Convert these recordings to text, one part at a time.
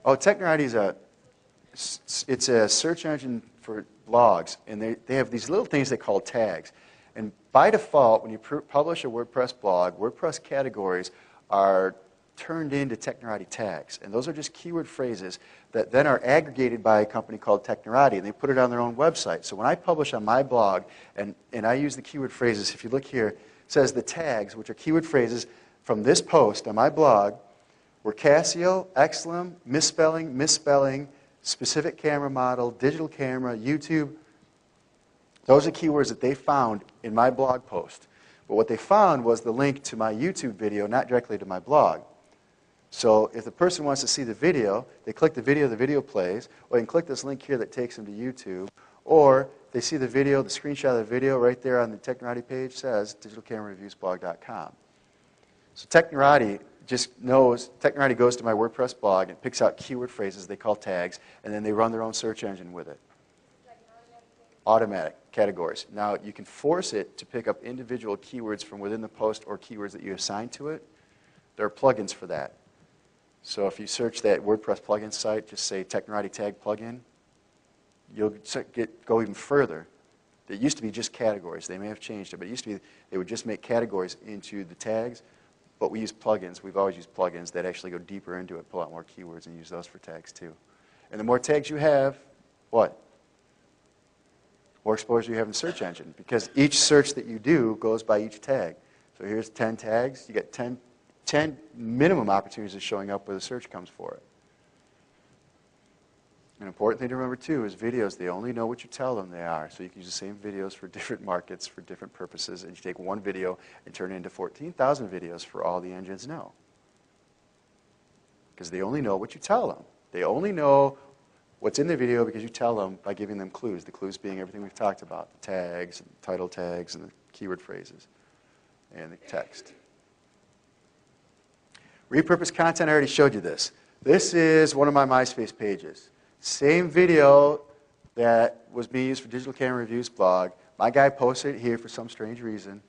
Oh, Technorati it's a search engine for blogs, and they have these little things they call tags. And by default, when you publish a WordPress blog, WordPress categories are turned into Technorati tags. And those are just keyword phrases that then are aggregated by a company called Technorati, and they put it on their own website. So when I publish on my blog, and I use the keyword phrases, if you look here, it says the tags, which are keyword phrases from this post on my blog, were Casio, Exlim, misspelling, specific camera model, digital camera, YouTube. Those are keywords that they found in my blog post. But what they found was the link to my YouTube video, not directly to my blog. So if the person wants to see the video, they click the video plays, or they can click this link here that takes them to YouTube, or they see the video, the screenshot of the video right there on the Technorati page says digitalcamerareviewsblog.com. So Technorati just knows, Technorati goes to my WordPress blog and picks out keyword phrases they call tags, and then they run their own search engine with it. Automatic categories. Now, you can force it to pick up individual keywords from within the post or keywords that you assign to it. There are plugins for that. So if you search that WordPress plugin site, just say Technorati tag plugin, you'll go even further. It used to be just categories. They may have changed it, but it used to be they would just make categories into the tags. But we use plugins. We've always used plugins that actually go deeper into it, pull out more keywords, and use those for tags too. And the more tags you have, what? More exposure you have in the search engine, because each search that you do goes by each tag. So here's 10 tags. You get 10 minimum opportunities of showing up where the search comes for it. An important thing to remember too is videos. They only know what you tell them they are. So you can use the same videos for different markets, for different purposes, and you take one video and turn it into 14,000 videos for all the engines know. Because they only know what you tell them. They only know what's in the video because you tell them by giving them clues. The clues being everything we've talked about, the tags, and title tags, and the keyword phrases, and the text. Repurposed content, I already showed you this. This is one of my Myspace pages. Same video that was being used for Digital Camera Reviews blog. My guy posted it here for some strange reason.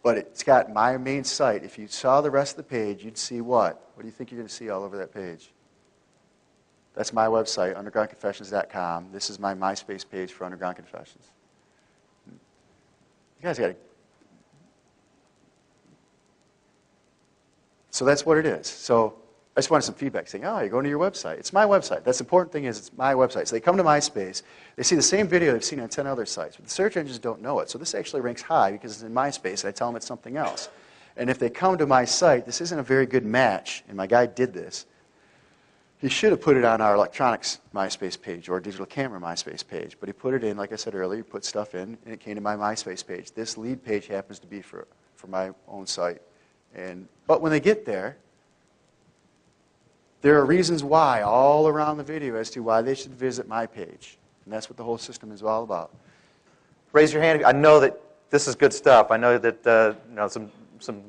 But it's got my main site. If you saw the rest of the page, you'd see what? What do you think you're going to see all over that page? That's my website, undergroundconfessions.com. This is my Myspace page for Underground Confessions. You guys got to... So that's what it is. So I just wanted some feedback saying, oh, you're going to your website. It's my website. That's the important thing is it's my website. So they come to Myspace. They see the same video they've seen on 10 other sites. But the search engines don't know it. So this actually ranks high because it's in Myspace. And I tell them it's something else. And if they come to my site, this isn't a very good match. And my guy did this. He should have put it on our electronics Myspace page or digital camera Myspace page. But he put it in, like I said earlier, he put stuff in, and it came to my Myspace page. This lead page happens to be for my own site. But when they get there are reasons why all around the video as to why they should visit my page. And that's what the whole system is all about. Raise your hand. I know that this is good stuff. I know that some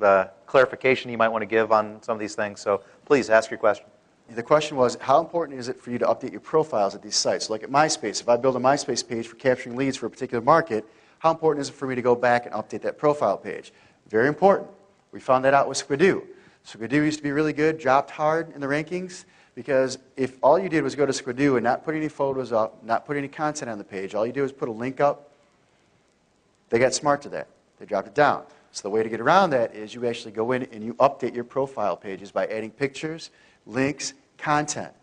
clarification you might want to give on some of these things. So please ask your question. The question was, how important is it for you to update your profiles at these sites? Like at Myspace, if I build a Myspace page for capturing leads for a particular market, how important is it for me to go back and update that profile page? Very important. We found that out with Squidoo. Squidoo used to be really good, dropped hard in the rankings, because if all you did was go to Squidoo and not put any photos up, not put any content on the page, all you did was put a link up, they got smart to that. They dropped it down. So the way to get around that is you actually go in and you update your profile pages by adding pictures, links, content.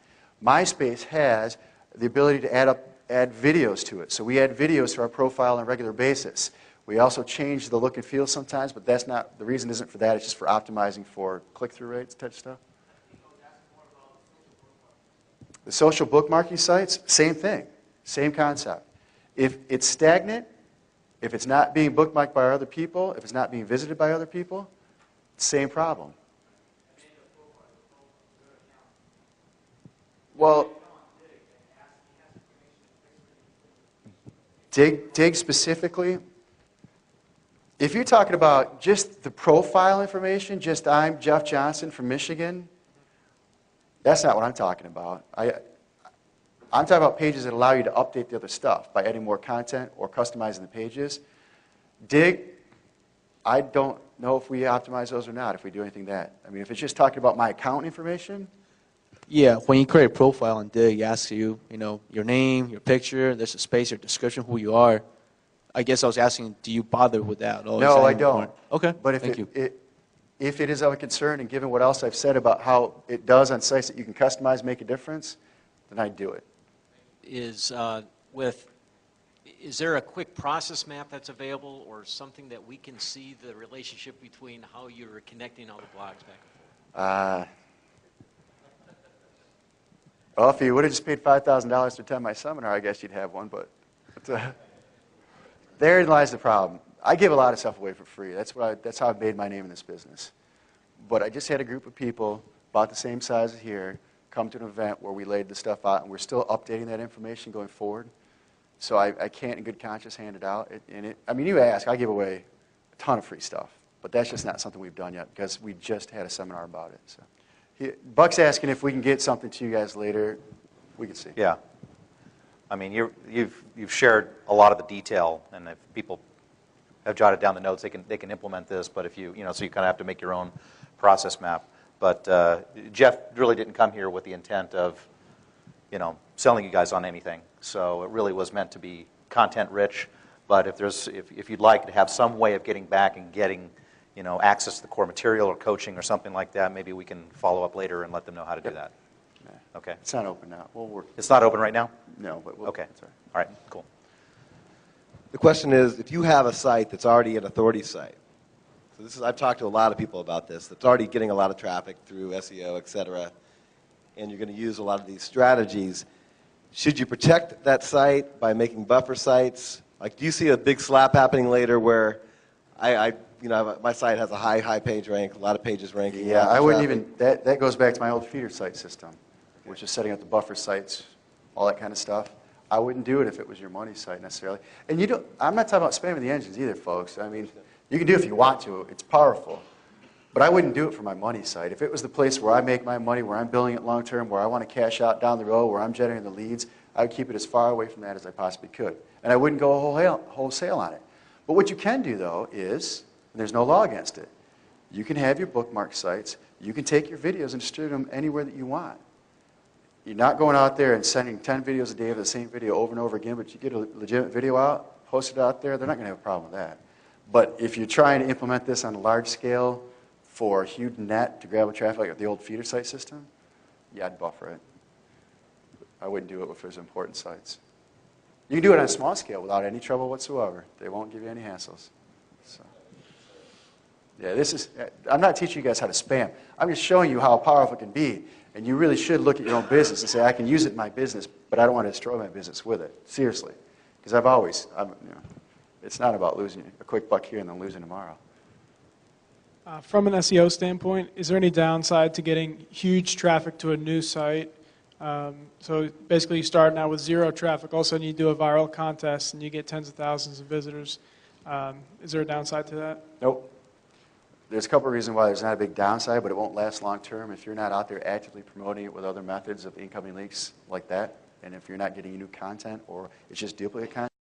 Myspace has the ability to add videos to it. So we add videos to our profile on a regular basis. We also change the look and feel sometimes, but that's not, the reason isn't for that, it's just for optimizing for click-through rates type stuff. The social bookmarking sites, same thing, same concept. If it's stagnant, if it's not being bookmarked by other people, if it's not being visited by other people, same problem. Well, dig specifically. If you're talking about just the profile information, just I'm Jeff Johnson from Michigan, that's not what I'm talking about. I'm talking about pages that allow you to update the other stuff by adding more content or customizing the pages. Dig, I don't know if we optimize those or not, if we do anything that. I mean, if it's just talking about my account information, Yeah, when you create a profile on Dig, it asks you, your name, your picture, there's a space, your description, who you are. I guess I was asking, do you bother with that? Or is No, that I don't. important? Okay, But thank you. if it is of a concern, and given what else I've said about how it does on sites that you can customize, make a difference, then I'd do it. Is there a quick process map that's available, or something that we can see the relationship between how you're connecting all the blogs back and forth? Well, if you would have just paid $5,000 to attend my seminar, I guess you'd have one, but therein lies the problem. I give a lot of stuff away for free. That's how I've made my name in this business. But I just had a group of people about the same size as here come to an event where we laid the stuff out, and we're still updating that information going forward. So I can't in good conscience hand it out. I mean, you ask, I give away a ton of free stuff, but that's just not something we've done yet because we just had a seminar about it. So. Buck's asking if we can get something to you guys later. We can see. Yeah. I mean, you've shared a lot of the detail, and if people have jotted down the notes, they can implement this. But if so you kind of have to make your own process map. But Jeff really didn't come here with the intent of, selling you guys on anything. So it really was meant to be content rich. But if you'd like to have some way of getting back and getting access to the core material or coaching or something like that, maybe we can follow up later and let them know how to do that. Yeah. Okay. It's not open now. We'll work. It's not open right now? No, but okay. Sorry. All right, cool. The question is, if you have a site that's already an authority site, so I've talked to a lot of people about this, that's already getting a lot of traffic through SEO, et cetera, and you're going to use a lot of these strategies, should you protect that site by making buffer sites? Like, do you see a big slap happening later where my site has a high page rank, a lot of pages ranking? Yeah, I wouldn't even, that goes back to my old feeder site system, which is setting up the buffer sites, all that kind of stuff. I wouldn't do it if it was your money site necessarily. And I'm not talking about spamming the engines either, folks. I mean, you can do it if you want to. It's powerful. But I wouldn't do it for my money site. If it was the place where I make my money, where I'm billing it long term, where I want to cash out down the road, where I'm generating the leads, I would keep it as far away from that as I possibly could. And I wouldn't go wholesale on it. But what you can do, though, is, and there's no law against it, you can have your bookmark sites. You can take your videos and distribute them anywhere that you want. You're not going out there and sending 10 videos a day of the same video over and over again, but you get a legitimate video out, post it out there, they're not going to have a problem with that. But if you're trying to implement this on a large scale for a huge net to grab traffic like the old feeder site system, yeah, I'd buffer it. I wouldn't do it if there's important sites. You can do it on a small scale without any trouble whatsoever. They won't give you any hassles. So, yeah, I'm not teaching you guys how to spam. I'm just showing you how powerful it can be. And you really should look at your own business and say, I can use it in my business, but I don't want to destroy my business with it. Seriously. Because it's not about losing a quick buck here and then losing tomorrow. From an SEO standpoint, is there any downside to getting huge traffic to a new site? So basically you start now with zero traffic, all of a sudden you do a viral contest and you get tens of thousands of visitors. Is there a downside to that? Nope. There's a couple of reasons why there's not a big downside, but it won't last long term if you're not out there actively promoting it with other methods of incoming leaks like that, and if you're not getting new content or it's just duplicate content.